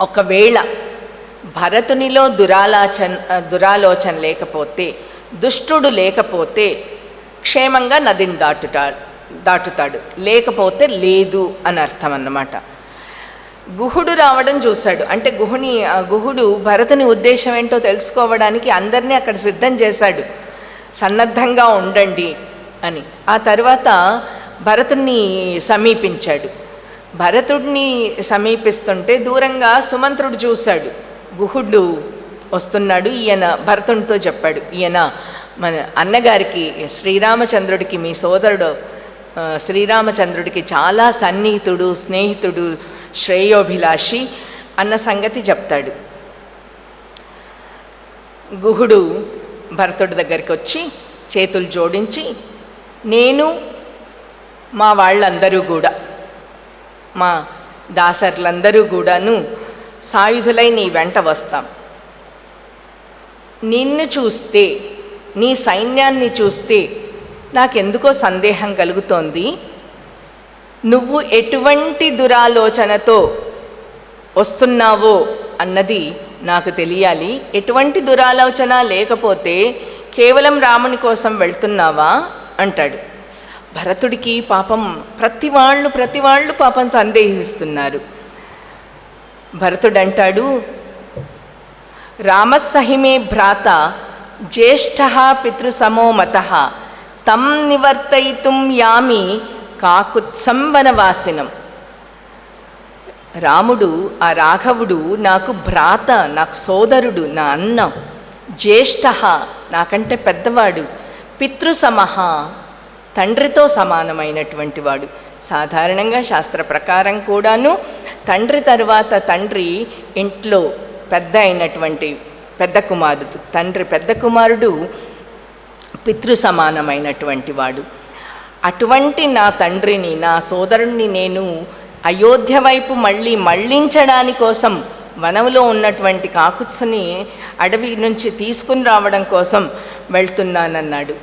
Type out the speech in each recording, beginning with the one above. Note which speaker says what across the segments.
Speaker 1: ఒకవేళ భరతునిలో దురాలోచన లేకపోతే, దుష్టుడు లేకపోతే క్షేమంగా నదిని దాటుతాడు, లేకపోతే లేదు అని అర్థం అన్నమాట. గుహుడు రావడం చూశాడు. అంటే గుహుడు భరతుని ఉద్దేశం ఏంటో తెలుసుకోవడానికి అందరినీ అక్కడ సిద్ధం చేశాడు, సన్నద్ధంగా ఉండండి అని. ఆ తర్వాత భరతుణ్ణి సమీపించాడు. భరతుడిని సమీపిస్తుంటే దూరంగా సుమంత్రుడు చూశాడు, గుహుడు వస్తున్నాడు. ఈయన భరతునితో చెప్పాడు, ఈయన మన అన్నగారికి శ్రీరామచంద్రుడికి, మీ సోదరుడు శ్రీరామచంద్రుడికి చాలా సన్నిహితుడు, స్నేహితుడు, శ్రేయోభిలాషి అన్న సంగతి చెప్తాడు. గుహుడు భరతుడి దగ్గరికి వచ్చి చేతులు జోడించి, నేను మా వాళ్ళందరూ కూడా, మా దాసర్లందరూ కూడాను సాయుధులై నీ వెంట వస్తాం. నిన్ను చూస్తే, నీ సైన్యాన్ని చూస్తే నాకెందుకో సందేహం కలుగుతోంది. నువ్వు ఎటువంటి దురాలోచనతో వస్తున్నావో అన్నది నాకు తెలియాలి. ఎటువంటి దురాలోచన లేకపోతే కేవలం రాముని కోసం వెళ్తున్నావా అంటాడు. భరతుడికి పాపం ప్రతి వాళ్ళు పాపం సందేహిస్తున్నారు. భరతుడు అంటాడు, రామస్సహిమే భ్రాత జ్యేష్ఠ పితృసమో మతః తం నివర్తయితుం యామి కాకుత్సం వనవాసినం. రాముడు, ఆ రాఘవుడు నాకు భ్రాత, నాకు సోదరుడు, నా అన్న. జ్యేష్ఠ, నాకంటే పెద్దవాడు. పితృసమః, తండ్రితో సమానమైనటువంటి వాడు. సాధారణంగా శాస్త్ర ప్రకారం కూడాను తండ్రి తర్వాత తండ్రి ఇంట్లో పెద్ద అయినటువంటి పెద్ద కుమారుడు, తండ్రి పెద్ద కుమారుడు పితృ సమానమైనటువంటి వాడు. అటువంటి నా తండ్రిని, నా సోదరుణ్ణి నేను అయోధ్య వైపు మళ్ళించడాని కోసం వనంలో ఉన్నటువంటి కాకుత్సుని అడవి నుంచి తీసుకుని రావడం కోసం వెళ్తున్నానన్నాడు.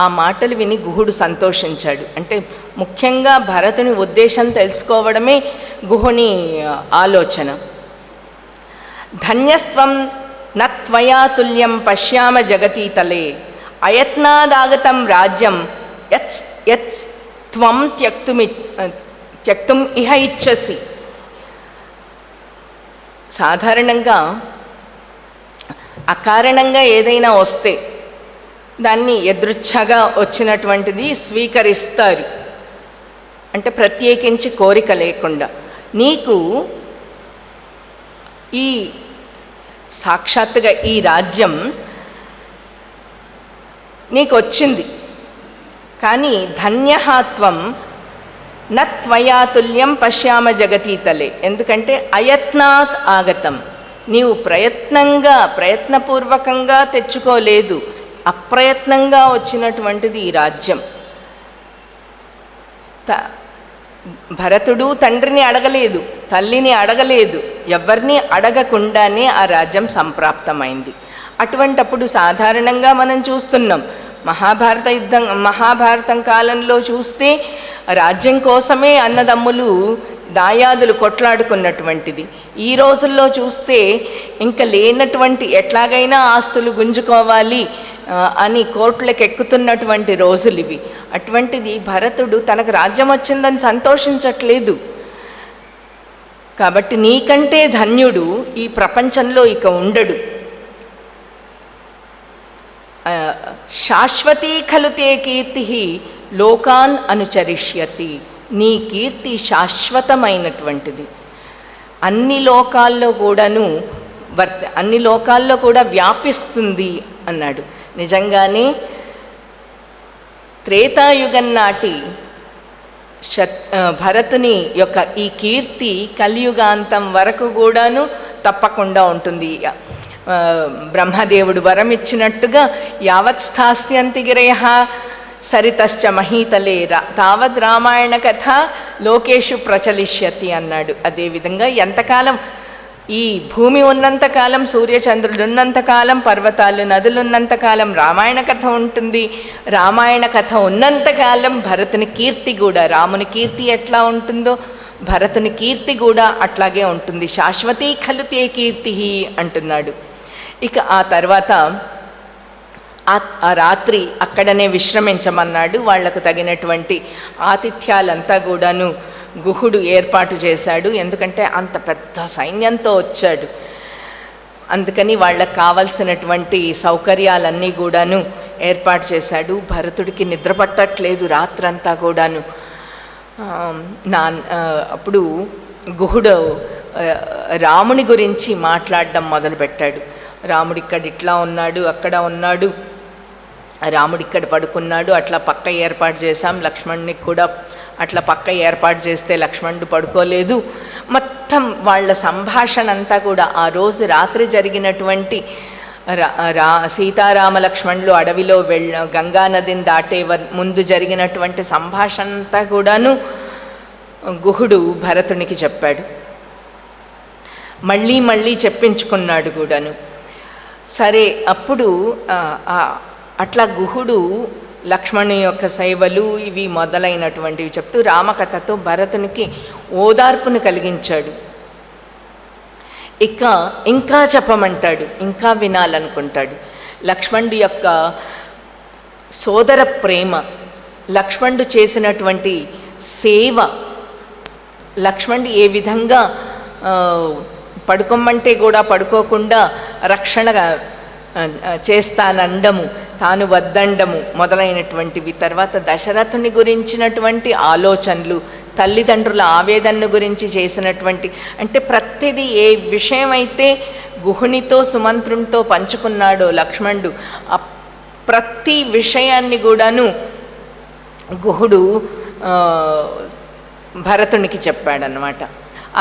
Speaker 1: ఆ మాటలు విని గుహుడు సంతోషించాడు. అంటే ముఖ్యంగా భరతుని ఉద్దేశం తెలుసుకోవడమే గుహుని ఆలోచన. ధన్యస్త్వం నత్వయా తుల్యం పశ్యామ జగతీతలే అయత్నాదాగతం రాజ్యం యత్ త్వం త్యక్తుం ఇహ ఇచ్చసి. సాధారణంగా అకారణంగా ఏదైనా వస్తే దాన్ని యదృచ్ఛగా వచ్చినటువంటిది స్వీకరిస్తారు. అంటే ప్రత్యేకించి కోరిక లేకుండా. నీకు ఈ సాక్షాత్తుగా ఈ రాజ్యం నీకు వచ్చింది, కానీ ధన్యహాత్వం నత్వయా తుల్యం పశ్యామ జగతీతలే. ఎందుకంటే అయత్నాత్ ఆగతం, నీవు ప్రయత్నపూర్వకంగా తెచ్చుకోలేదు, అప్రయత్నంగా వచ్చినటువంటిది ఈ రాజ్యం. భరతుడు తండ్రిని అడగలేదు, తల్లిని అడగలేదు, ఎవరిని అడగకుండానే ఆ రాజ్యం సంప్రాప్తమైంది. అటువంటప్పుడు సాధారణంగా మనం చూస్తున్నాం, మహాభారతం కాలంలో చూస్తే రాజ్యం కోసమే అన్నదమ్ములు దాయాదులు కొట్లాడుకున్నటువంటిది. ఈ రోజుల్లో చూస్తే ఇంకా లేనటువంటి ఎట్లాగైనా ఆస్తులు గుంజుకోవాలి అని కోర్టులకు ఎక్కుతున్నటువంటి రోజులు ఇవి. అటువంటిది భరతుడు తనకు రాజ్యం వచ్చిందని సంతోషించట్లేదు. కాబట్టి నీకంటే ధన్యుడు ఈ ప్రపంచంలో ఇక ఉండడు. శాశ్వతీ ఖలు తే కీర్తి లోకాన్ అనుచరిష్యతి. నీ కీర్తి శాశ్వతమైనటువంటిది, అన్ని లోకాల్లో కూడా వ్యాపిస్తుంది అన్నాడు. నిజంగానే త్రేతాయుగం నాటి భరతుని యొక్క ఈ కీర్తి కలియుగాంతం వరకు కూడాను తప్పకుండా ఉంటుంది. బ్రహ్మదేవుడు వరం ఇచ్చినట్టుగా యావత్ స్థాస్యంతి గిరయః సరితశ్చ మహీతలే తావద్ రామాయణ కథ లోకేషు ప్రచలిష్యతి అన్నాడు. అదేవిధంగా ఎంతకాలం ఈ భూమి ఉన్నంతకాలం, సూర్యచంద్రులు ఉన్నంతకాలం, పర్వతాలు నదులు ఉన్నంతకాలం రామాయణ కథ ఉంటుంది. రామాయణ కథ ఉన్నంతకాలం భరతుని కీర్తి కూడా, రాముని కీర్తి ఎట్లా ఉంటుందో భరతుని కీర్తి కూడా అట్లాగే ఉంటుంది. శాశ్వతీ ఖలు తే కీర్తి అంటున్నాడు. ఇక ఆ తర్వాత ఆ రాత్రి అక్కడనే విశ్రమించమన్నాడు. వాళ్లకు తగినటువంటి ఆతిథ్యాలంతా కూడాను గుహుడు ఏర్పాటు చేశాడు. ఎందుకంటే అంత పెద్ద సైన్యంతో వచ్చాడు. అందుకని వాళ్ళకు కావలసినటువంటి సౌకర్యాలన్నీ కూడాను ఏర్పాటు చేశాడు. భరతుడికి నిద్ర పట్టట్లేదు రాత్రంతా కూడాను. అప్పుడు గుహుడు రాముని గురించి మాట్లాడడం మొదలుపెట్టాడు. రాముడు ఇక్కడ ఇట్లా ఉన్నాడు, అక్కడ ఉన్నాడు, రాముడు ఇక్కడ పడుకున్నాడు, అట్లా పక్క ఏర్పాటు చేశాం, లక్ష్మణునికి కూడా అట్లా పక్క ఏర్పాటు చేస్తే లక్ష్మణుడు పడుకోలేదు. మొత్తం వాళ్ళ సంభాషణ అంతా కూడా ఆ రోజు రాత్రి జరిగినటువంటి సీతారామ లక్ష్మణులు అడవిలో గంగా నదిని దాటే ముందు జరిగినటువంటి సంభాషణ అంతా కూడాను గుహుడు భరతునికి చెప్పాడు. మళ్ళీ మళ్ళీ చెప్పించుకున్నాడు కూడాను. సరే, అప్పుడు అట్లా గుహుడు లక్ష్మణుని యొక్క సేవలు ఇవి మొదలైనటువంటివి చెప్తూ రామకథతో భరతునికి ఓదార్పును కలిగించాడు. ఇంకా చెప్పమంటాడు, ఇంకా వినాలనుకుంటాడు. లక్ష్మణుడి యొక్క సోదర ప్రేమ, లక్ష్మణుడు చేసినటువంటి సేవ, లక్ష్మణుడు ఏ విధంగా పడుకోమంటే కూడా పడుకోకుండా రక్షణగా చేస్తానండము, తాను వద్దండము మొదలైనటువంటివి. తర్వాత దశరథుని గురించినటువంటి ఆలోచనలు, తల్లిదండ్రుల ఆవేదన గురించి చేసినటువంటి, అంటే ప్రతిదీ ఏ విషయమైతే గుహునితో సుమంత్రునితో పంచుకున్నాడో లక్ష్మణుడు, ఆ ప్రతి విషయాన్ని కూడాను గుహుడు భరతునికి చెప్పాడనమాట.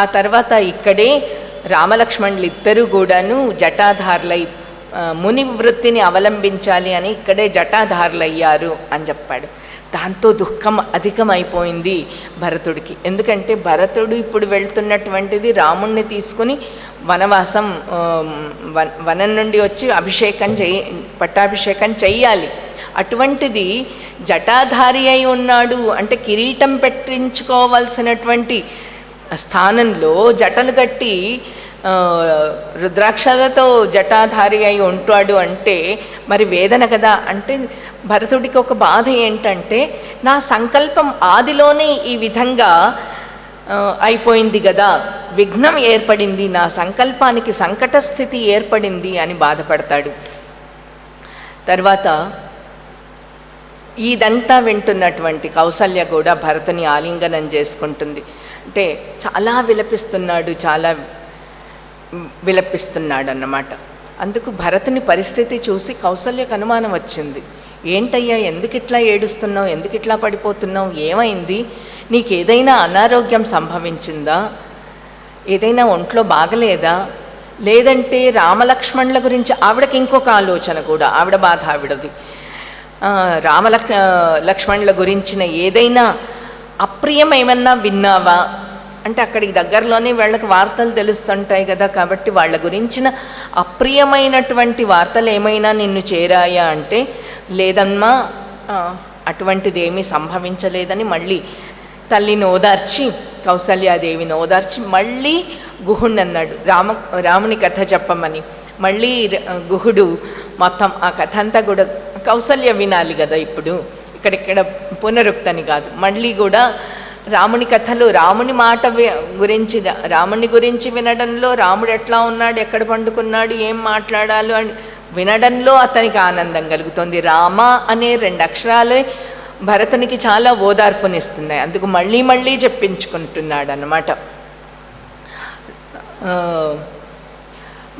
Speaker 1: ఆ తర్వాత ఇక్కడే రామలక్ష్మణులు ఇద్దరూ కూడాను జటాధారులై ముని వృత్తిని అవలంబించాలి అని ఇక్కడే జటాధారులయ్యారు అని చెప్పాడు. దాంతో దుఃఖం అధికమైపోయింది భరతుడికి. ఎందుకంటే భరతుడు ఇప్పుడు వెళ్తున్నటువంటిది రాముణ్ణి తీసుకుని వనవాసం, వనం నుండి వచ్చి పట్టాభిషేకం చెయ్యాలి. అటువంటిది జటాధారి అయి ఉన్నాడు అంటే కిరీటం పెట్టించుకోవాల్సినటువంటి స్థానంలో జటలు కట్టి రుద్రాక్షలతో జటాధారి అయి ఉంటాడు అంటే మరి వేదన కదా. అంటే భరతుడికి ఒక బాధ ఏంటంటే, నా సంకల్పం ఆదిలోనే ఈ విధంగా అయిపోయింది కదా, విఘ్నం ఏర్పడింది, నా సంకల్పానికి సంకట స్థితి ఏర్పడింది అని బాధపడతాడు. తర్వాత ఇదంతా వింటున్నటువంటి కౌసల్య కూడా భరతుని ఆలింగనం చేసుకుంటుంది. అంటే చాలా విలపిస్తున్నాడు అన్నమాట. అందుకు భరతుని పరిస్థితి చూసి కౌసల్యకు అనుమానం వచ్చింది. ఏంటయ్యా, ఎందుకు ఇట్లా ఏడుస్తున్నావు, ఎందుకు ఇట్లా పడిపోతున్నావు, ఏమైంది, నీకేదైనా అనారోగ్యం సంభవించిందా, ఏదైనా ఒంట్లో బాగలేదా, లేదంటే రామలక్ష్మణుల గురించి ఆవిడకి ఇంకొక ఆలోచన కూడా, ఆవిడ బాధ ఆవిడది, లక్ష్మణుల గురించిన ఏదైనా అప్రియం ఏమన్నా విన్నావా అంటే అక్కడికి దగ్గరలోనే వాళ్ళకి వార్తలు తెలుస్తుంటాయి కదా, కాబట్టి వాళ్ళ గురించిన అప్రియమైనటువంటి వార్తలు ఏమైనా నిన్ను చేరాయా అంటే లేదమ్మా, అటువంటిది ఏమీ సంభవించలేదని మళ్ళీ తల్లిని ఓదార్చి, కౌసల్యాదేవిని ఓదార్చి మళ్ళీ గుహుడిని అన్నాడు రాముని కథ చెప్పమని. మళ్ళీ గుహుడు మొత్తం ఆ కథ అంతా కూడా కౌసల్య వినాలి కదా, ఇప్పుడు ఇక్కడిక్కడ పునరుక్తని కాదు, మళ్ళీ కూడా రాముని కథలు, రాముని మాట గురించి, రాముని గురించి వినడంలో, రాముడు ఎట్లా ఉన్నాడు, ఎక్కడ పండుకున్నాడు, ఏం మాట్లాడాలి అని వినడంలో అతనికి ఆనందం కలుగుతుంది. రామ అనే 2 అక్షరాలే భరతునికి చాలా ఓదార్పునిస్తున్నాయి. అందుకు మళ్ళీ మళ్ళీ చెప్పించుకుంటున్నాడు అన్నమాట.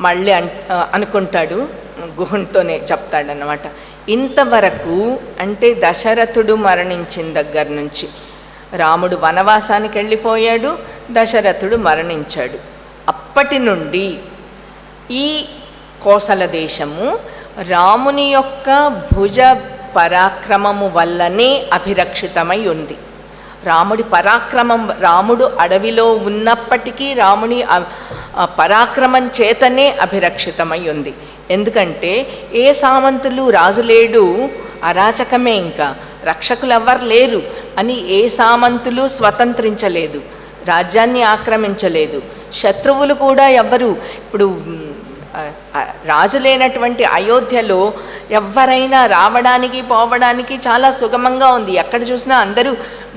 Speaker 1: మళ్ళీ అనుకుంటాడు, గుహునితోనే చెప్తాడనమాట. ఇంతవరకు అంటే దశరథుడు మరణించిన దగ్గర నుంచి, రాముడు వనవాసానికి వెళ్ళిపోయాడు, దశరథుడు మరణించాడు, అప్పటి నుండి ఈ కోసల దేశము రాముని యొక్క భుజ పరాక్రమము వల్లనే అభిరక్షితమై ఉంది. రాముడి పరాక్రమం, రాముడు అడవిలో ఉన్నప్పటికీ రాముని పరాక్రమం చేతనే అభిరక్షితమై ఉంది. ఎందుకంటే ఏ సామంతులు, రాజు లేడు, అరాచకమే, ఇంకా రక్షకులు ఎవ్వరు లేరు అని ఏ సామంతులు స్వతంత్రించలేదు. రాజ్యాన్ని ఆక్రమించలేదు. శత్రువులు కూడా ఎవ్వరు, ఇప్పుడు రాజు లేనటువంటి అయోధ్యలో ఎవరైనా రావడానికి పోవడానికి చాలా సుగమంగా ఉంది. ఎక్కడ చూసినా అందరూ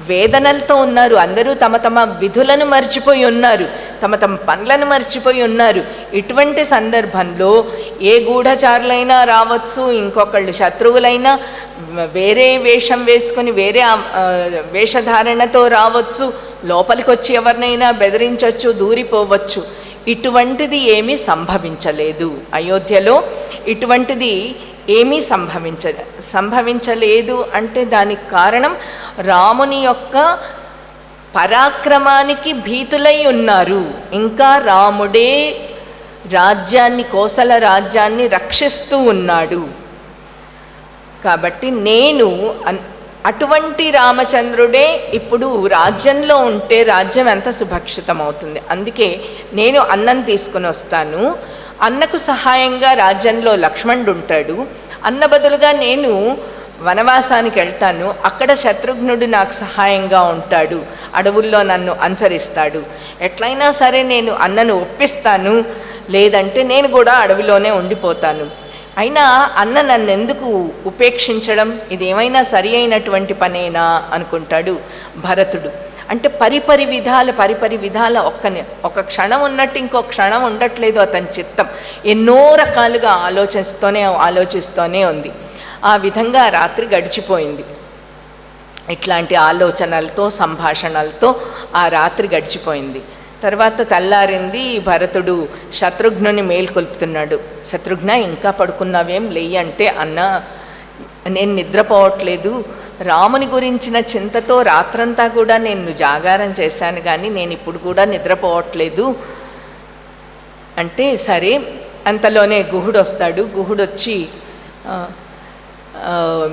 Speaker 1: వేదనలతో ఉన్నారు, అందరూ తమ తమ విధులను మర్చిపోయి ఉన్నారు, తమ తమ పనులను మర్చిపోయి ఉన్నారు. ఇటువంటి సందర్భంలో ఏ గూఢచారులైనా రావచ్చు, ఇంకొకళ్ళు శత్రువులైనా వేరే వేషం వేసుకొని వేరే వేషధారణతో రావచ్చు, లోపలికి వచ్చి ఎవరినైనా బెదిరించవచ్చు, దూరిపోవచ్చు. ఇటువంటిది ఏమీ సంభవించలేదు అయోధ్యలో. ఇటువంటిది ఏమీ సంభవించలేదు అంటే దానికి కారణం రాముని యొక్క పరాక్రమానికి భీతులై ఉన్నారు. ఇంకా రాముడే రాజ్యాన్ని, కోసల రాజ్యాన్ని రక్షిస్తూ ఉన్నాడు. కాబట్టి నేను అటువంటి రామచంద్రుడే ఇప్పుడు రాజ్యంలో ఉంటే రాజ్యం ఎంత సుభక్షితమవుతుంది. అందుకే నేను అన్నం తీసుకుని వస్తాను, అన్నకు సహాయంగా రాజ్యంలో లక్ష్మణుడు ఉంటాడు, అన్న బదులుగా నేను వనవాసానికి వెళ్తాను, అక్కడ శత్రుఘ్నుడు నాకు సహాయంగా ఉంటాడు, అడవుల్లో నన్ను అనుసరిస్తాడు. ఎట్లయినా సరే నేను అన్నను ఒప్పిస్తాను, లేదంటే నేను కూడా అడవిలోనే ఉండిపోతాను. అయినా అన్న నన్ను ఎందుకు ఉపేక్షించడం, ఇదేమైనా సరి అయినటువంటి పనేనా అనుకుంటాడు భరతుడు. అంటే పరిపరి విధాల ఒక క్షణం ఉన్నట్టు ఇంకో క్షణం ఉండట్లేదు అతని చిత్తం. ఎన్నో రకాలుగా ఆలోచిస్తూనే ఉంది. ఆ విధంగా రాత్రి గడిచిపోయింది. ఇట్లాంటి ఆలోచనలతో, సంభాషణలతో ఆ రాత్రి గడిచిపోయింది. తర్వాత తెల్లారింది. భరతుడు శత్రుఘ్నుని మేల్కొల్పుతున్నాడు. శత్రుఘ్న, ఇంకా పడుకున్నావేం, లేయి అంటే, అన్న నేను నిద్రపోవట్లేదు, రాముని గురించిన చింతతో రాత్రంతా కూడా నేను జాగారం చేశాను, కానీ నేను ఇప్పుడు కూడా నిద్రపోవట్లేదు అంటే, సరే. అంతలోనే గుహుడు వస్తాడు. గుహుడు వచ్చి,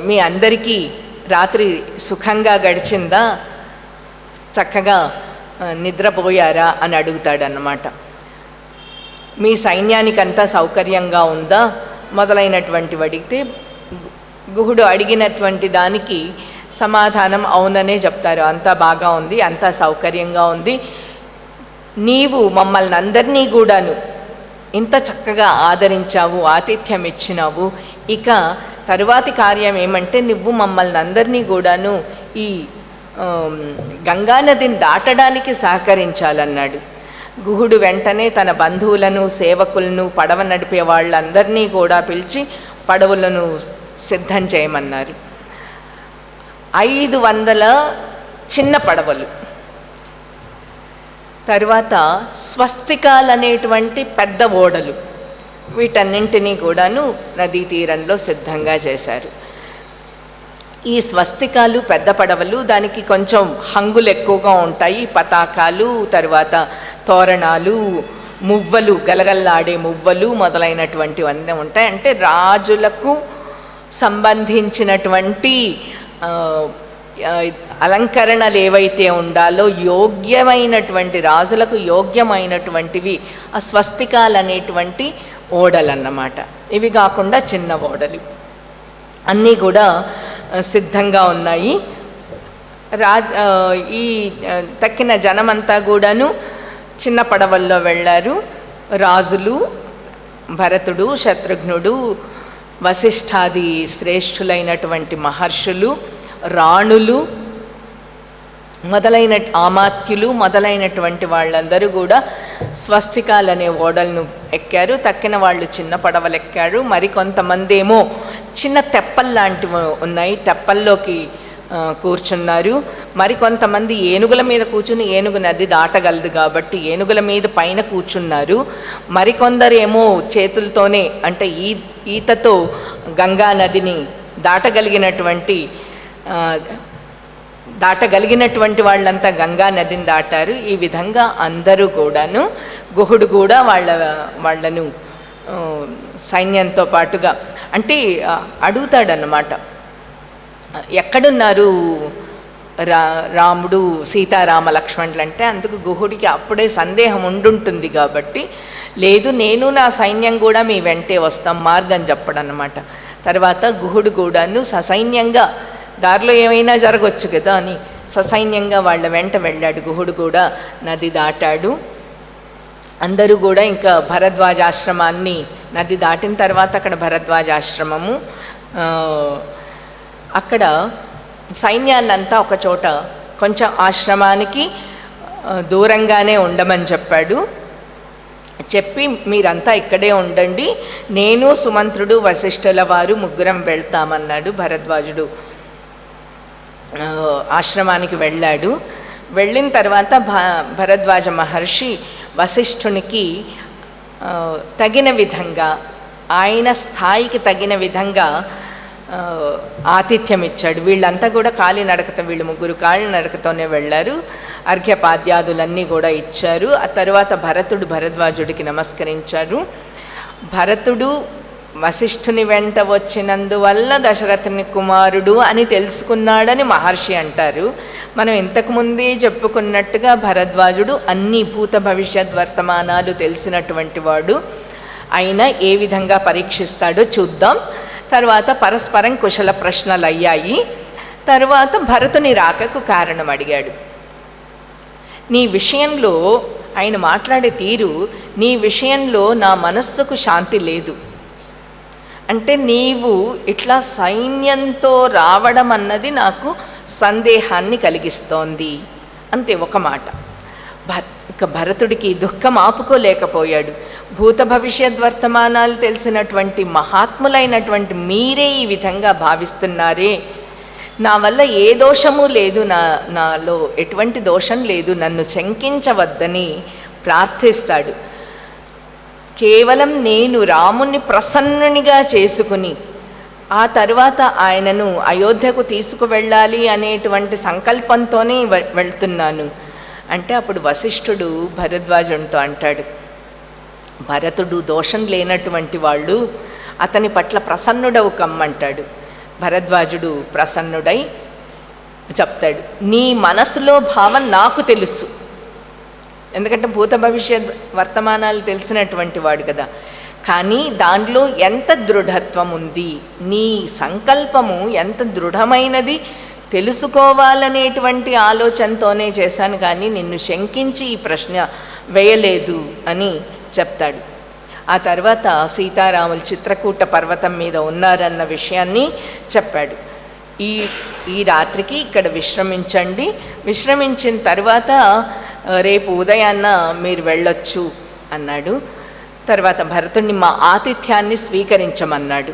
Speaker 1: మీ అందరికీ రాత్రి సుఖంగా గడిచిందా, చక్కగా నిద్రపోయారా అని అడుగుతాడన్నమాట. మీ సైన్యానికంతా సౌకర్యంగా ఉందా మొదలైనటువంటి అడిగితే, గుహుడు అడిగినటువంటి దానికి సమాధానం అవుననే చెప్తారు. అంతా బాగా ఉంది, అంతా సౌకర్యంగా ఉంది, నీవు మమ్మల్ని అందరినీ కూడాను ఇంత చక్కగా ఆదరించావు, ఆతిథ్యం ఇచ్చినావు, ఇక తరువాతి కార్యం ఏమంటే నువ్వు మమ్మల్ని అందరినీ కూడాను ఈ గంగానదిని దాటడానికి సహకరించాలన్నాడు. గుహుడు వెంటనే తన బంధువులను, సేవకులను, పడవ నడిపే వాళ్ళందరినీ కూడా పిలిచి పడవలను సిద్ధం చేయమన్నారు. 500 చిన్న పడవలు, తర్వాత స్వస్తికాలు అనేటువంటి పెద్ద ఓడలు, వీటన్నింటినీ కూడాను నదీ తీరంలో సిద్ధంగా చేశారు. ఈ స్వస్తికాలు, పెద్ద పడవలు, దానికి కొంచెం హంగులు ఎక్కువగా ఉంటాయి. పతాకాలు, తర్వాత తోరణాలు, మువ్వలు, గలగల్లాడే మువ్వలు మొదలైనటువంటివన్నీ ఉంటాయి. అంటే రాజులకు సంబంధించినటువంటి అలంకరణలు ఏవైతే ఉండాలో యోగ్యమైనటువంటి, రాజులకు యోగ్యమైనటువంటివి ఆ స్వస్తికాలు అనేటువంటి ఓడలు అన్నమాట. ఇవి కాకుండా చిన్న ఓడలు అన్నీ కూడా సిద్ధంగా ఉన్నాయి. ఈ తక్కిన జనమంతా కూడాను చిన్న పడవల్లో వెళ్ళారు. రాజులు, భరతుడు, శత్రుఘ్నుడు, వశిష్ఠాది శ్రేష్ఠులైనటువంటి మహర్షులు, రాణులు మొదలైన ఆమాత్యులు మొదలైనటువంటి వాళ్ళందరూ కూడా స్వస్తికాలు అనే ఓడలను ఎక్కారు. తక్కిన వాళ్ళు చిన్న పడవలు ఎక్కారు. మరికొంతమంది ఏమో చిన్న తెప్పల్లాంటివి ఉన్నాయి, తెప్పల్లోకి కూర్చున్నారు. మరికొంతమంది ఏనుగుల మీద కూర్చుని, ఏనుగు నది దాటగలదు కాబట్టి ఏనుగుల మీద పైన కూర్చున్నారు. మరికొందరు ఏమో చేతులతోనే, అంటే ఈతతో గంగా నదిని దాటగలిగినటువంటి వాళ్ళంతా గంగా నదిని దాటారు. ఈ విధంగా అందరూ కూడాను, గుహుడు కూడా వాళ్ళను సైన్యంతో పాటుగా అంటే అడుగుతాడన్నమాట, ఎక్కడున్నారు రాముడు, సీతారామ లక్ష్మణులు అంటే. అందుకు గుహుడికి అప్పుడే సందేహం ఉండుంటుంది కాబట్టి, లేదు నేను నా సైన్యం కూడా మీ వెంటే వస్తాం మార్గం చెప్పడన్నమాట. తర్వాత గుహుడు కూడాను ససైన్యంగా, దారిలో ఏమైనా జరగవచ్చు కదా అని ససైన్యంగా వాళ్ళ వెంట వెళ్ళాడు. గుహుడు కూడా నది దాటాడు. అందరూ కూడా ఇంకా భరద్వాజాశ్రమాన్ని, నది దాటిన తర్వాత అక్కడ భరద్వాజాశ్రమము, అక్కడ సైన్యాన్నంతా ఒక చోట కొంచెం ఆశ్రమానికి దూరంగానే ఉండమని చెప్పాడు. చెప్పి మీరంతా ఇక్కడే ఉండండి, నేను సుమంత్రుడు వశిష్ఠుల వారు ముగ్గురం వెళ్తామన్నాడు. భరద్వాజుడు ఆశ్రమానికి వెళ్ళాడు. వెళ్ళిన తర్వాత భరద్వాజ మహర్షి వశిష్ఠునికి తగిన విధంగా, ఆయన స్థాయికి తగిన విధంగా ఆతిథ్యం ఇచ్చాడు. వీళ్ళంతా కూడా కాలినడకతో, వీళ్ళు ముగ్గురు కాలినడకతోనే వెళ్ళారు. అర్ఘ్యపాద్యాదులన్నీ కూడా ఇచ్చారు. ఆ తర్వాత భరతుడు భరద్వాజుడికి నమస్కరించారు. భరతుడు వశిష్ఠుని వెంట వచ్చినందువల్ల దశరథుని కుమారుడు అని తెలుసుకున్నాడని మహర్షి అంటారు. మనం ఇంతకుముందే చెప్పుకున్నట్టుగా భరద్వాజుడు అన్ని భూత భవిష్యత్ వర్తమానాలు తెలిసినటువంటి వాడు. అయినా ఏ విధంగా పరీక్షిస్తాడో చూద్దాం. తర్వాత పరస్పరం కుశల ప్రశ్నలు అయ్యాయి. తర్వాత భరతుని రాకకు కారణం అడిగాడు. నీ విషయంలో, ఆయన మాట్లాడే తీరు, నీ విషయంలో నా మనస్సుకు శాంతి లేదు, అంటే నీవు ఇట్లా సైన్యంతో రావడం అన్నది నాకు సందేహాన్ని కలిగిస్తోంది, అంతే ఒక మాట. ఇక భరతుడికి దుఃఖం ఆపుకోలేకపోయాడు. భూత భవిష్యత్ వర్తమానాలు తెలిసినటువంటి మహాత్ములైనటువంటి మీరే ఈ విధంగా భావిస్తున్నారే, నా వల్ల ఏ దోషము లేదు, నాలో ఎటువంటి దోషం లేదు, నన్ను శంకించవద్దని ప్రార్థిస్తాడు. కేవలం నేను రాముని ప్రసన్నునిగా చేసుకుని ఆ తర్వాత ఆయనను అయోధ్యకు తీసుకువెళ్ళాలి అనేటువంటి సంకల్పంతోనే వెళ్తున్నాను అంటే, అప్పుడు వశిష్ఠుడు భరద్వాజునితో అంటాడు, భరతుడు దోషం లేనటువంటి వాళ్ళు, అతని పట్ల ప్రసన్నుడవు కమ్మంటాడు. భరద్వాజుడు ప్రసన్నుడై చెప్తాడు, నీ మనసులో భావం నాకు తెలుసు, ఎందుకంటే భూత భవిష్యత్ వర్తమానాలు తెలిసినటువంటి వాడు కదా, కానీ దానిలో ఎంత దృఢత్వం ఉంది, నీ సంకల్పము ఎంత దృఢమైనది తెలుసుకోవాలనేటువంటి ఆలోచనతోనే చేశాను, కానీ నిన్ను శంకించి ఈ ప్రశ్న వేయలేదు అని చెప్తాడు. ఆ తర్వాత సీతారాములు చిత్రకూట పర్వతం మీద ఉన్నారన్న విషయాన్ని చెప్పాడు. ఈ రాత్రికి ఇక్కడ విశ్రమించండి, విశ్రమించిన తర్వాత రేపు ఉదయాన్న మీరు వెళ్ళొచ్చు అన్నాడు. తర్వాత భరతుడిని మా ఆతిథ్యాన్ని స్వీకరించమన్నాడు.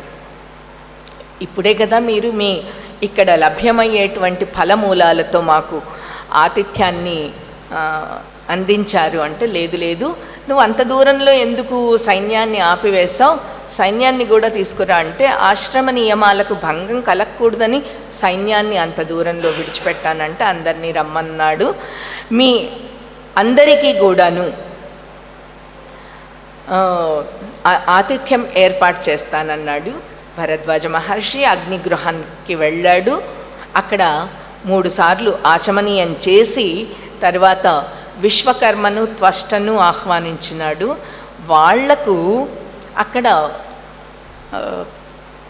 Speaker 1: ఇప్పుడే కదా మీరు మీ ఇక్కడ లభ్యమయ్యేటువంటి ఫలమూలాలతో మాకు ఆతిథ్యాన్ని అందించారు అంటే, లేదు లేదు, నువ్వు అంత దూరంలో ఎందుకు సైన్యాన్ని ఆపివేశావు, సైన్యాన్ని కూడా తీసుకురా అంటే, ఆశ్రమ నియమాలకు భంగం కలగకూడదని సైన్యాన్ని అంత దూరంలో విడిచిపెట్టానంటే అందరినీ రమ్మన్నాడు. మీ అందరికీ కూడాను ఆతిథ్యం ఏర్పాటు చేస్తానన్నాడు. భరద్వాజ మహర్షి అగ్నిగృహానికి వెళ్ళాడు. అక్కడ 3 సార్లు ఆచమనీయం చేసి తర్వాత విశ్వకర్మను త్వష్టను ఆహ్వానించినాడు. వాళ్లకు అక్కడ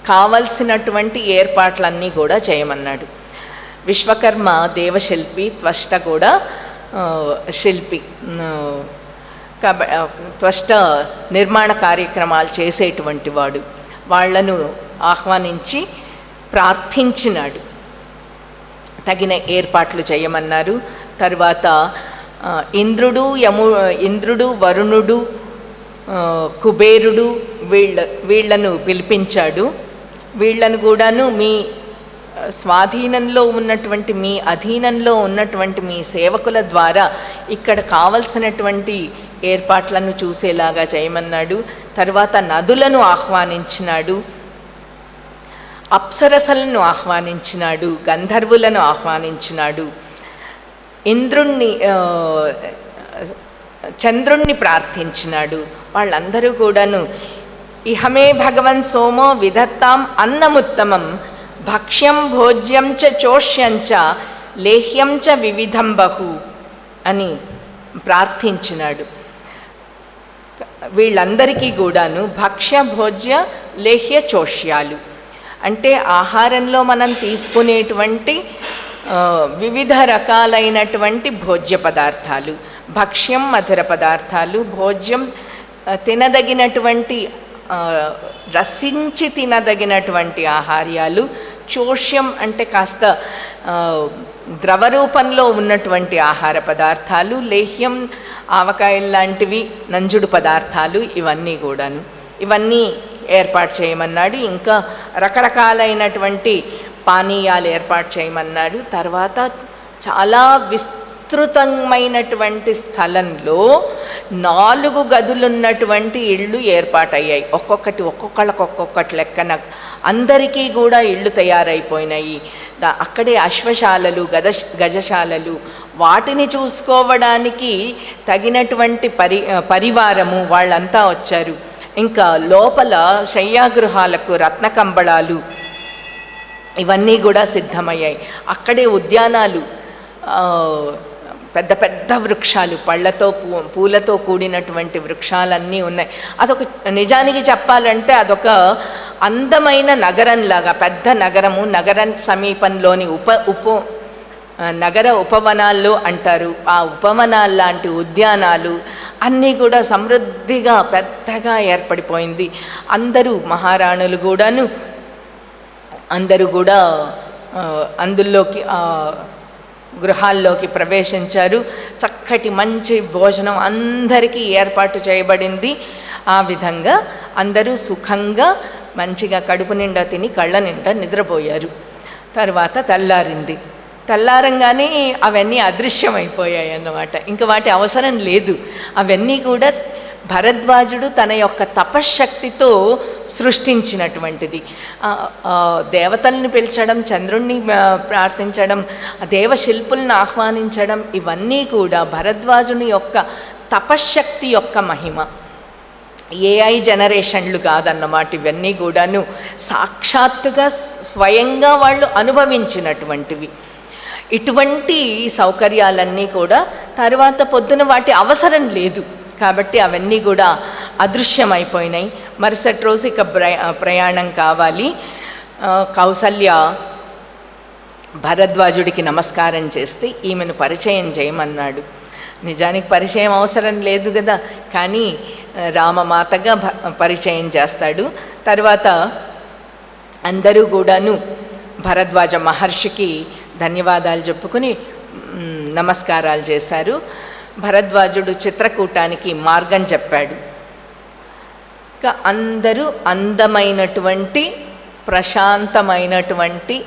Speaker 1: కావలసినటువంటి ఏర్పాట్లన్నీ కూడా చేయమన్నాడు. విశ్వకర్మ దేవశిల్పి, త్వష్ట కూడా శిల్పి, త్వష్ట నిర్మాణ కార్యక్రమాలు చేసేటువంటి వాడు. వాళ్లను ఆహ్వానించి ప్రార్థించినాడు, తగిన ఏర్పాట్లు చేయమన్నారు. తర్వాత ఇంద్రుడు, వరుణుడు, కుబేరుడు వీళ్లను పిలిపించాడు. వీళ్లను కూడాను మీ స్వాధీనంలో ఉన్నటువంటి, మీ అధీనంలో ఉన్నటువంటి మీ సేవకుల ద్వారా ఇక్కడ కావలసినటువంటి ఏర్పాట్లను చూసేలాగా చేయమన్నాడు. తర్వాత నదులను ఆహ్వానించినాడు, అప్సరసలను ఆహ్వానించినాడు, గంధర్వులను ఆహ్వానించినాడు, చంద్రుణ్ణి ప్రార్థించినాడు. వాళ్ళందరూ కూడాను ఇహమే భగవన్ సోమో విధత్తాం అన్నముత్తమం భక్ష్యం భోజ్యం చ చోష్యం చ లేహ్యం చ వివిధం బహు అని ప్రార్థించినాడు. వీళ్ళందరికీ కూడాను భక్ష్య భోజ్య లేహ్య చోష్యాలు అంటే ఆహారంలో మనం తీసుకునేటువంటి వివిధ రకాలైనటువంటి భోజ్య పదార్థాలు, భక్ష్యం మధుర పదార్థాలు, భోజ్యం తినదగినటువంటి రసించి తినదగినటువంటి ఆహార్యాలు, చోష్యం అంటే కాస్త ద్రవరూపంలో ఉన్నటువంటి ఆహార పదార్థాలు, లేహ్యం ఆవకాయలు లాంటివి నంజుడు పదార్థాలు, ఇవన్నీ ఏర్పాటు చేయమన్నాడు. ఇంకా రకరకాలైనటువంటి పానీయాలు ఏర్పాటు చేయమన్నాడు. తర్వాత చాలా విస్తృతమైనటువంటి స్థలంలో 4 గదులున్నటువంటి ఇళ్ళు ఏర్పాటయ్యాయి. ఒక్కొక్కటి లెక్కన అందరికీ కూడా ఇళ్ళు తయారైపోయినాయి. అక్కడే అశ్వశాలలు, గజశాలలు, వాటిని చూసుకోవడానికి తగినటువంటి పరివారము వాళ్ళంతా వచ్చారు. ఇంకా లోపల శయ్యాగృహాలకు రత్నకంబళాలు ఇవన్నీ కూడా సిద్ధమయ్యాయి. అక్కడే ఉద్యానాలు, పెద్ద పెద్ద వృక్షాలు, పళ్ళతో పూలతో కూడినటువంటి వృక్షాలన్నీ ఉన్నాయి. అదొక నిజానికి చెప్పాలంటే అదొక అందమైన నగరంలాగా, పెద్ద నగరము, నగరం సమీపంలోని నగర ఉపవనాల్లో అంటారు. ఆ ఉపవనాల్లాంటి ఉద్యానాలు అన్నీ కూడా సమృద్ధిగా పెద్దగా ఏర్పడిపోయింది. అందరూ మహారాణులు కూడాను అందరూ కూడా అందులోకి గృహాల్లోకి ప్రవేశించారు. చక్కటి మంచి భోజనం అందరికీ ఏర్పాటు చేయబడింది. ఆ విధంగా అందరూ సుఖంగా మంచిగా కడుపు నిండా తిని కళ్ళ నిండా నిద్రపోయారు. తర్వాత తెల్లారింది. తెల్లారంగానే అవన్నీ అదృశ్యమైపోయాయి అన్నమాట. ఇంకా వాటి అవసరం లేదు. అవన్నీ కూడా భరద్వాజుడు తన యొక్క తపశ్శక్తితో సృష్టించినటువంటిది. దేవతల్ని పిలిచడం, చంద్రుణ్ణి ప్రార్థించడం, దేవశిల్పుల్ని ఆహ్వానించడం, ఇవన్నీ కూడా భరద్వాజుని యొక్క తపశ్శక్తి యొక్క మహిమ. ఏఐ జనరేషన్లు కాదన్నమాట. ఇవన్నీ కూడాను సాక్షాత్తుగా స్వయంగా వాళ్ళు అనుభవించినటువంటివి. ఇటువంటి సౌకర్యాలన్నీ కూడా తర్వాత పొద్దున వాటి అవసరం లేదు కాబట్టి అవన్నీ కూడా అదృశ్యమైపోయినాయి. మరుసటి రోజు ఇక ప్రయాణం కావాలి. కౌసల్య భరద్వాజుడికి నమస్కారం చేస్తే ఈమెను పరిచయం చేయమన్నాడు. నిజానికి పరిచయం అవసరం లేదు కదా, కానీ రామమాతగా పరిచయం చేస్తాడు. తర్వాత అందరూ కూడాను భరద్వాజ మహర్షికి ధన్యవాదాలు చెప్పుకుని నమస్కారాలు చేశారు. భరద్వాజుడు చిత్రకూటానికి మార్గం చెప్పాడు. ఇంకా అందరూ అందమైనటువంటి, ప్రశాంతమైనటువంటి,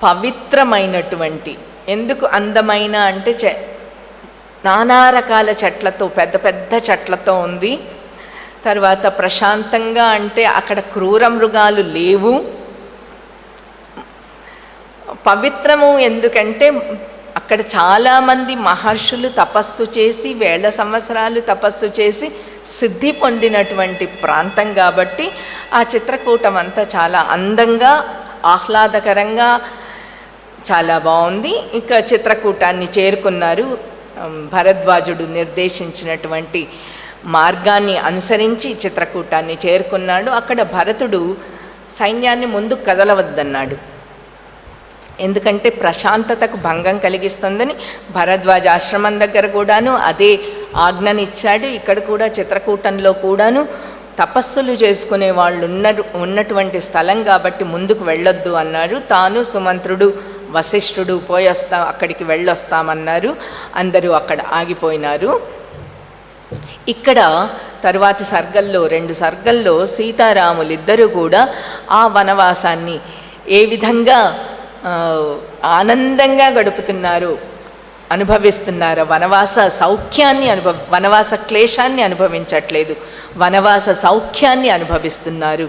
Speaker 1: పవిత్రమైనటువంటి, ఎందుకు అందమైన అంటే నానా రకాల చెట్లతో, పెద్ద పెద్ద చెట్లతో ఉంది. తర్వాత ప్రశాంతంగా అంటే అక్కడ క్రూర మృగాలు లేవు. పవిత్రము ఎందుకంటే అక్కడ చాలామంది మహర్షులు తపస్సు చేసి, వేల సంవత్సరాలు తపస్సు చేసి సిద్ధి పొందినటువంటి ప్రాంతం కాబట్టి ఆ చిత్రకూటం అంతా చాలా అందంగా, ఆహ్లాదకరంగా చాలా బాగుంది. ఇంకా చిత్రకూటాన్ని చేరుకున్నారు. భరద్వాజుడు నిర్దేశించినటువంటి మార్గాన్ని అనుసరించి చిత్రకూటాన్ని చేరుకున్నాడు. అక్కడ భరతుడు సైన్యాన్ని ముందుకు కదలవద్దన్నాడు. ఎందుకంటే ప్రశాంతతకు భంగం కలిగిస్తుందని భరద్వాజ ఆశ్రమం దగ్గర కూడాను అదే ఆజ్ఞనిచ్చాడు. ఇక్కడ కూడా చిత్రకూటంలో కూడాను తపస్సులు చేసుకునే వాళ్ళు ఉన్నటువంటి స్థలం కాబట్టి ముందుకు వెళ్ళొద్దు అన్నారు. తాను, సుమంత్రుడు, వశిష్ఠుడు అక్కడికి వెళ్ళొస్తామన్నారు. అందరూ అక్కడ ఆగిపోయినారు. ఇక్కడ తరువాతి సర్గల్లో, 2 సర్గల్లో సీతారాములిద్దరూ కూడా ఆ వనవాసాన్ని ఏ విధంగా ఆనందంగా గడుపుతున్నారు, అనుభవిస్తున్నారు. వనవాస సౌఖ్యాన్ని వనవాస క్లేశాన్ని అనుభవించట్లేదు, వనవాస సౌఖ్యాన్ని అనుభవిస్తున్నారు.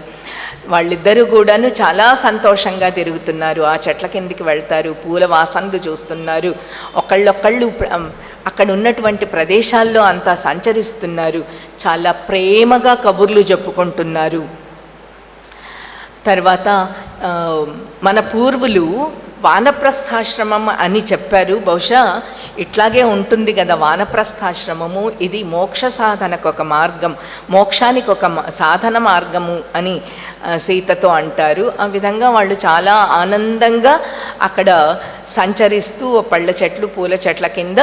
Speaker 1: వాళ్ళిద్దరూ కూడాను చాలా సంతోషంగా తిరుగుతున్నారు. ఆ చెట్ల కిందికి వెళ్తారు, పూల వాసనలు చూస్తున్నారు, ఒకళ్ళొకళ్ళు అక్కడ ఉన్నటువంటి ప్రదేశాల్లో అంతా సంచరిస్తున్నారు, చాలా ప్రేమగా కబుర్లు చెప్పుకుంటున్నారు. తర్వాత మన పూర్వులు వానప్రస్థాశ్రమం అని చెప్పారు. బహుశా ఇట్లాగే ఉంటుంది కదా వానప్రస్థాశ్రమము. ఇది మోక్ష సాధనకు ఒక మార్గం, మోక్షానికి ఒక సాధన మార్గము అని సీతతో అంటారు. ఆ విధంగా వాళ్ళు చాలా ఆనందంగా అక్కడ సంచరిస్తూ పళ్ళ చెట్లు పూల చెట్ల కింద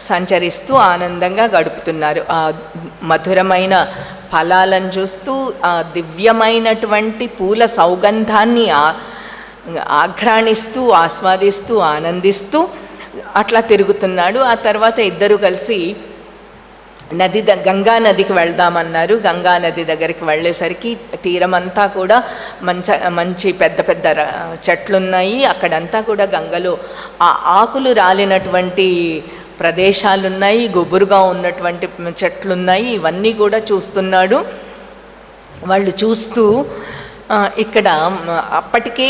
Speaker 1: సంచరిస్తూ ఆనందంగా గడుపుతున్నారు. ఆ మధురమైన ఫలాలను చూస్తూ ఆ దివ్యమైనటువంటి పూల సౌగంధాన్ని ఆఘ్రాణిస్తూ ఆస్వాదిస్తూ ఆనందిస్తూ అట్లా తిరుగుతున్నాడు. ఆ తర్వాత ఇద్దరు కలిసి గంగా నదికి వెళ్దామన్నారు. గంగా నది దగ్గరికి వెళ్ళేసరికి తీరమంతా కూడా మంచి పెద్ద పెద్ద చెట్లున్నాయి. అక్కడంతా కూడా గంగలో ఆ ఆకులు రాలినటువంటి ప్రదేశాలున్నాయి, గుబురుగా ఉన్నటువంటి చెట్లున్నాయి. ఇవన్నీ కూడా చూస్తున్నాడు. వాళ్ళు చూస్తూ ఇక్కడ అప్పటికే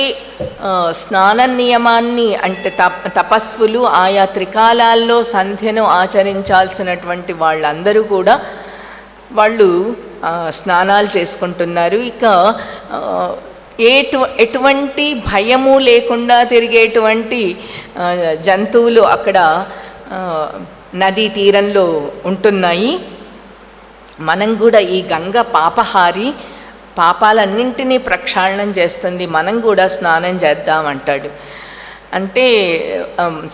Speaker 1: స్నాన నియమాన్ని అంటే తపస్సులు ఆయా త్రికాలాల్లో సంధ్యను ఆచరించాల్సినటువంటి వాళ్ళందరూ కూడా వాళ్ళు స్నానాలు చేసుకుంటున్నారు. ఇక ఎటువంటి భయము లేకుండా తిరిగేటువంటి జంతువులు అక్కడ నదీ తీరంలో ఉంటున్నాయి. మనం కూడా ఈ గంగ పాపహారి, పాపాలన్నింటినీ ప్రక్షాళనం చేస్తుంది, మనం కూడా స్నానం చేద్దామంటాడు. అంటే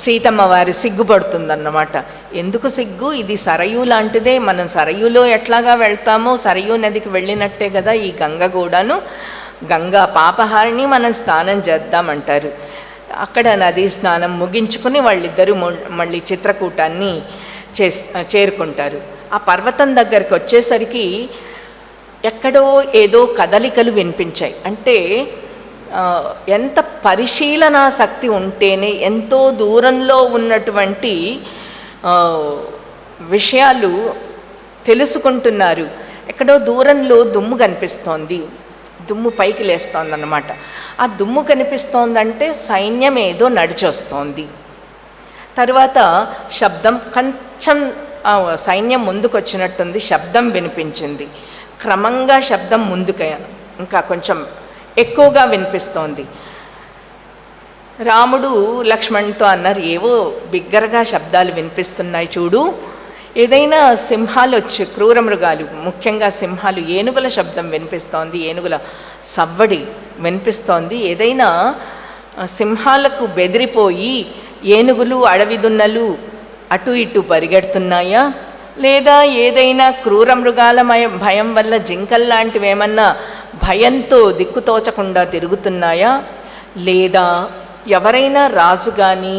Speaker 1: సీతమ్మ వారు సిగ్గుపడుతుందన్నమాట. ఎందుకు సిగ్గు? ఇది సరయూ లాంటిదే, మనం సరయూలో ఎట్లాగా వెళ్తామో సరయూ నదికి వెళ్ళినట్టే కదా ఈ గంగ కూడాను. గంగా పాపహారిని మనం స్నానం చేద్దామంటారు. అక్కడ నదీ స్నానం ముగించుకుని వాళ్ళిద్దరూ మళ్ళీ చిత్రకూటాన్ని చేరుకుంటారు. ఆ పర్వతం దగ్గరికి వచ్చేసరికి ఎక్కడో ఏదో కదలికలు వినిపించాయి. అంటే ఎంత పరిశీలనా శక్తి ఉంటేనే ఎంతో దూరంలో ఉన్నటువంటి విషయాలు తెలుసుకుంటున్నారు. ఎక్కడో దూరంలో దుమ్ము కనిపిస్తోంది, దుమ్ము పైకి లేస్తోందన్నమాట. ఆ దుమ్ము కనిపిస్తోందంటే సైన్యం ఏదో నడిచొస్తోంది. తర్వాత శబ్దం, కొంచెం సైన్యం ముందుకు వచ్చినట్టుంది, శబ్దం వినిపించింది. క్రమంగా శబ్దం ముందుకు ఇంకా కొంచెం ఎక్కువగా వినిపిస్తోంది. రాముడు లక్ష్మణ్తో అన్నారు, ఏవో బిగ్గరగా శబ్దాలు వినిపిస్తున్నాయి చూడు, ఏదైనా సింహాలు వచ్చి క్రూర మృగాలు, ముఖ్యంగా సింహాలు, ఏనుగుల శబ్దం వినిపిస్తోంది, ఏనుగుల సవ్వడి వినిపిస్తోంది. ఏదైనా సింహాలకు బెదిరిపోయి ఏనుగులు అడవి దున్నలు అటు ఇటు పరిగెడుతున్నాయా, లేదా ఏదైనా క్రూర మృగాల భయం వల్ల జింకల్లాంటివి ఏమన్నా భయంతో దిక్కుతోచకుండా తిరుగుతున్నాయా, లేదా ఎవరైనా రాజు కానీ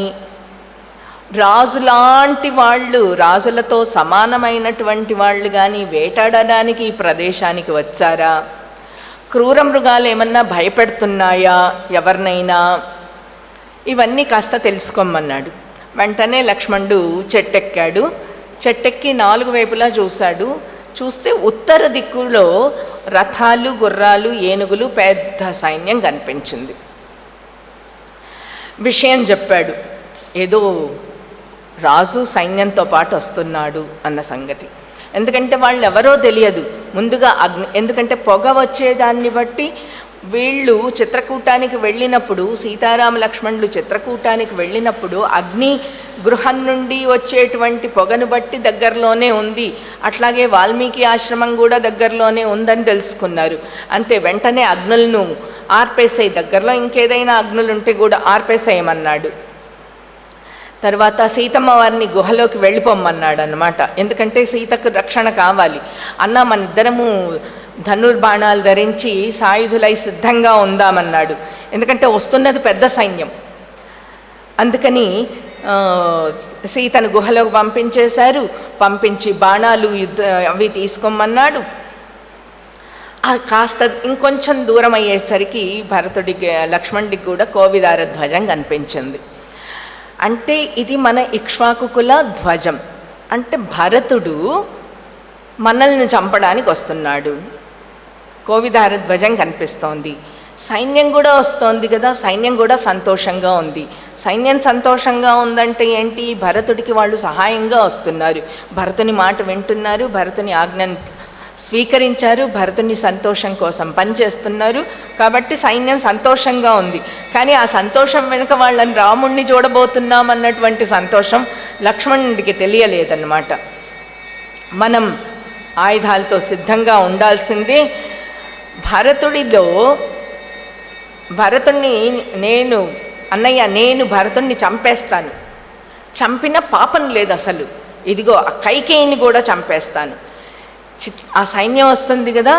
Speaker 1: రాజులాంటి వాళ్ళు, రాజులతో సమానమైనటువంటి వాళ్ళు కానీ వేటాడడానికి ఈ ప్రదేశానికి వచ్చారా, క్రూర మృగాలు ఏమన్నా భయపెడుతున్నాయా ఎవరినైనా, ఇవన్నీ కాస్త తెలుసుకోమన్నాడు. వెంటనే లక్ష్మణుడు చెట్టెక్కాడు. చెట్టెక్కి 4 వైపులా చూశాడు. చూస్తే ఉత్తర దిక్కులో రథాలు, గుర్రాలు, ఏనుగులు, పెద్ద సైన్యం కనిపించింది. విషయం చెప్పాడు, ఏదో రాజు సైన్యంతో పాటు వస్తున్నాడు అన్న సంగతి. ఎందుకంటే వాళ్ళు ఎవరో తెలియదు ముందుగా ఎందుకంటే పొగ వచ్చేదాన్ని బట్టి వీళ్ళు చిత్రకూటానికి వెళ్ళినప్పుడు, సీతారామ లక్ష్మణులు చిత్రకూటానికి వెళ్ళినప్పుడు అగ్ని గృహం నుండి వచ్చేటువంటి పొగను బట్టి దగ్గరలోనే ఉంది, అట్లాగే వాల్మీకి ఆశ్రమం కూడా దగ్గరలోనే ఉందని తెలుసుకున్నారు. అంతే, వెంటనే అగ్నులను ఆర్పేసేయి, దగ్గరలో ఇంకేదైనా అగ్నులు ఉంటే కూడా ఆర్పేసేయమన్నాడు. తర్వాత సీతమ్మ వారిని గుహలోకి వెళ్ళిపోమ్మన్నాడు అన్నమాట. ఎందుకంటే సీతకు రక్షణ కావాలి. అన్న మన ఇద్దరము ధనుర్బాణాలు ధరించి సాయుధులై సిద్ధంగా ఉందామన్నాడు. ఎందుకంటే వస్తున్నది పెద్ద సైన్యం. అందుకని సీతను గుహలోకి పంపించేశారు. పంపించి బాణాలు అవి తీసుకోమన్నాడు. కాస్త ఇంకొంచెం దూరం అయ్యేసరికి భరతుడికి లక్ష్మణుడికి కూడా కోవిదార ధ్వజం కనిపించింది. అంటే ఇది మన ఇక్ష్వాకుకుల ధ్వజం. అంటే భరతుడు మనల్ని చంపడానికి వస్తున్నాడు. కోవిదార ధ్వజం కనిపిస్తోంది. సైన్యం కూడా వస్తోంది కదా, సైన్యం కూడా సంతోషంగా ఉంది. సైన్యం సంతోషంగా ఉందంటే ఏంటి, భరతుడికి వాళ్ళు సహాయంగా వస్తున్నారు, భరతుని మాట వింటున్నారు, భరతుని ఆజ్ఞను స్వీకరించారు, భరతుని సంతోషం కోసం పనిచేస్తున్నారు. కాబట్టి సైన్యం సంతోషంగా ఉంది. కానీ ఆ సంతోషం వెనుక వాళ్ళని రాముణ్ణి చూడబోతున్నామన్నటువంటి సంతోషం లక్ష్మణుడికి తెలియలేదన్నమాట. మనం ఆయుధాలతో సిద్ధంగా ఉండాల్సిందే. భరతుడిని నేను అన్నయ్య నేను భరతుణ్ణి చంపేస్తాను, చంపిన పాపం లేదు అసలు, ఇదిగో ఆ కైకేయిని కూడా చంపేస్తాను, ఆ సైన్యం వస్తుంది కదా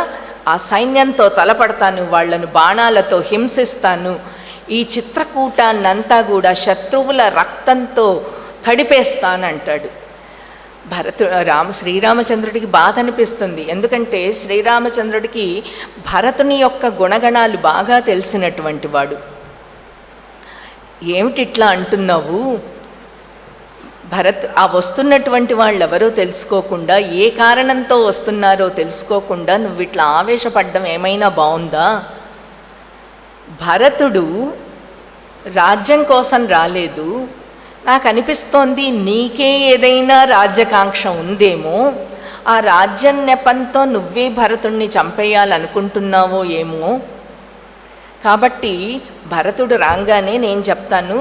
Speaker 1: ఆ సైన్యంతో తలపడతాను, వాళ్లను బాణాలతో హింసిస్తాను, ఈ చిత్రకూటాన్నంతా కూడా శత్రువుల రక్తంతో తడిపేస్తానంటాడు. శ్రీరామచంద్రుడికి బాధ అనిపిస్తుంది. ఎందుకంటే శ్రీరామచంద్రుడికి భరతుని యొక్క గుణగణాలు బాగా తెలిసినటువంటి వాడు. ఏమిటిట్లా అంటున్నావు, ఆ వస్తున్నటువంటి వాళ్ళు ఎవరో తెలుసుకోకుండా, ఏ కారణంతో వస్తున్నారో తెలుసుకోకుండా నువ్వు ఇట్లా ఆవేశపడ్డం ఏమైనా బాగుందా? భరతుడు రాజ్యం కోసం రాలేదు, నాకు అనిపిస్తోంది నీకే ఏదైనా రాజ్యకాంక్ష ఉందేమో, ఆ రాజ్యం నెపంతో నువ్వే భరతుణ్ణి చంపేయాలనుకుంటున్నావో ఏమో. కాబట్టి భరతుడు రాగానే నేను చెప్తాను,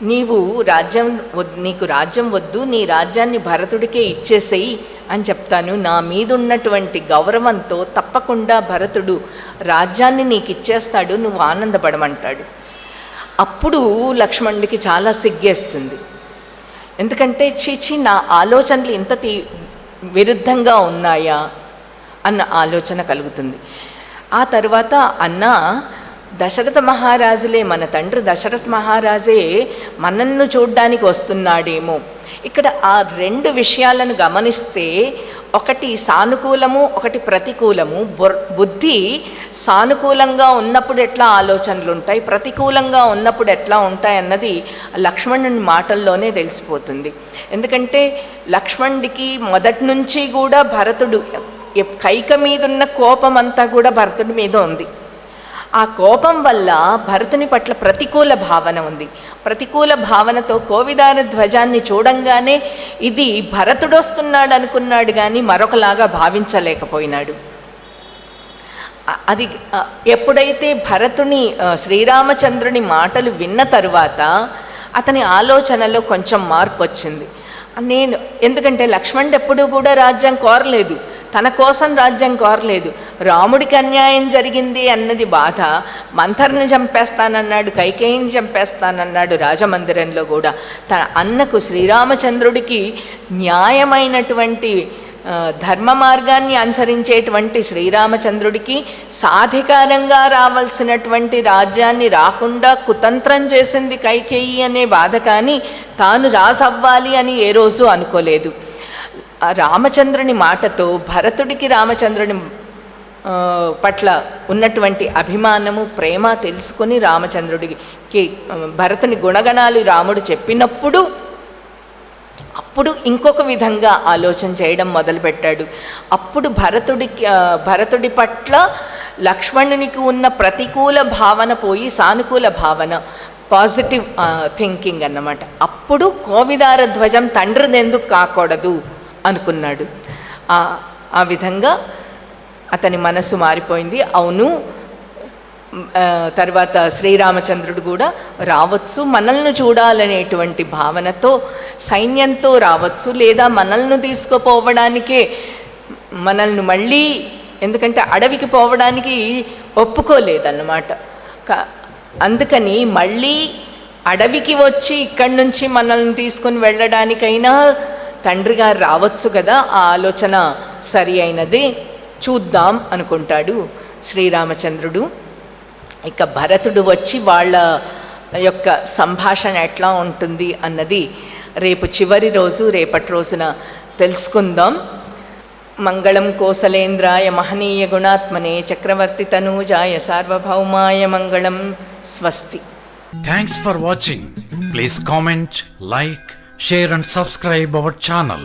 Speaker 1: నీకు రాజ్యం వద్దు, నీ రాజ్యాన్ని భరతుడికే ఇచ్చేసేయి అని చెప్తాను. నా మీద ఉన్నటువంటి గౌరవంతో తప్పకుండా భరతుడు రాజ్యాన్ని నీకు ఇచ్చేస్తాడు, నువ్వు ఆనందపడమంటాడు. అప్పుడు లక్ష్మణుడికి చాలా సిగ్గేస్తుంది. ఎందుకంటే చీచి నా ఆలోచనలు ఇంత విరుద్ధంగా ఉన్నాయా అన్న ఆలోచన కలుగుతుంది. ఆ తర్వాత దశరథ మహారాజులే, మన తండ్రి దశరథ మహారాజే మనల్ని చూడ్డానికి వస్తున్నాడేమో. ఇక్కడ ఆ రెండు విషయాలను గమనిస్తే, ఒకటి సానుకూలము, ఒకటి ప్రతికూలము. బుద్ధి సానుకూలంగా ఉన్నప్పుడు ఎట్లా ఆలోచనలు ఉంటాయి, ప్రతికూలంగా ఉన్నప్పుడు ఎట్లా ఉంటాయి అన్నది లక్ష్మణుని మాటల్లోనే తెలిసిపోతుంది. ఎందుకంటే లక్ష్మణుడికి మొదటి నుంచి కూడా భరతుడు కైక మీదున్న కోపం అంతా కూడా భరతుడి మీద ఉంది. ఆ కోపం వల్ల భరతుని పట్ల ప్రతికూల భావన ఉంది. ప్రతికూల భావనతో కోవిదార ధ్వజాన్ని చూడంగానే ఇది భరతుడు వస్తున్నాడు అనుకున్నాడు, కానీ మరొకలాగా భావించలేకపోయినాడు. అది ఎప్పుడైతే శ్రీరామచంద్రుని మాటలు విన్న తరువాత అతని ఆలోచనలో కొంచెం మార్పు వచ్చింది. ఎందుకంటే లక్ష్మణుడు ఎప్పుడూ కూడా రాజ్యం కోరలేదు, తన కోసం రాజ్యం కోరలేదు. రాముడికి అన్యాయం జరిగింది అన్నది బాధ. మంథర్ని చంపేస్తానన్నాడు, కైకేయిని చంపేస్తానన్నాడు రాజమందిరంలో కూడా. తన అన్నకు శ్రీరామచంద్రుడికి న్యాయమైనటువంటి ధర్మ మార్గాన్ని అనుసరించేటువంటి శ్రీరామచంద్రుడికి సాధికారంగా రావాల్సినటువంటి రాజ్యాన్ని రాకుండా కుతంత్రం చేసింది కైకేయి అనే బాధ, కానీ తాను రాజవ్వాలి అని ఏ రోజు అనుకోలేదు. రామచంద్రుని మాటతో భరతుడికి రామచంద్రుని పట్ల ఉన్నటువంటి అభిమానము, ప్రేమ తెలుసుకొని రామచంద్రుడికి భరతుని గుణగణాలు రాముడు చెప్పినప్పుడు అప్పుడు ఇంకొక విధంగా ఆలోచన చేయడం మొదలుపెట్టాడు. అప్పుడు భరతుడి పట్ల లక్ష్మణునికి ఉన్న ప్రతికూల భావన పోయి సానుకూల భావన, పాజిటివ్ థింకింగ్ అన్నమాట. అప్పుడు కోవిదార ధ్వజం తండ్రిది ఎందుకు కాకూడదు అనుకున్నాడు. ఆ విధంగా అతని మనసు మారిపోయింది. అవును, తర్వాత శ్రీరామచంద్రుడు కూడా రావచ్చు, మనల్ని చూడాలనేటువంటి భావనతో సైన్యంతో రావచ్చు, లేదా మనల్ని తీసుకుపోవడానికే మనల్ని మళ్ళీ, ఎందుకంటే అడవికి పోవడానికి ఒప్పుకోలేదన్నమాట. అందుకని మళ్ళీ అడవికి వచ్చి ఇక్కడి నుంచి మనల్ని తీసుకుని వెళ్ళడానికైనా తండ్రి గారు రావచ్చు కదా, ఆ ఆలోచన సరి అయినది, చూద్దాం అనుకుంటాడు శ్రీరామచంద్రుడు. ఇక భరతుడు వచ్చి వాళ్ళ యొక్క సంభాషణ ఎట్లా ఉంటుంది అన్నది రేపు చివరి రోజు, రేపటి రోజున తెలుసుకుందాం. మంగళం కోసలేంద్రాయ మహనీయ గుణాత్మనే చక్రవర్తి తనూజాయ సార్వభౌమాయ మంగళం. స్వస్తి.
Speaker 2: Thanks for watching. Please comment, like, share and subscribe our channel.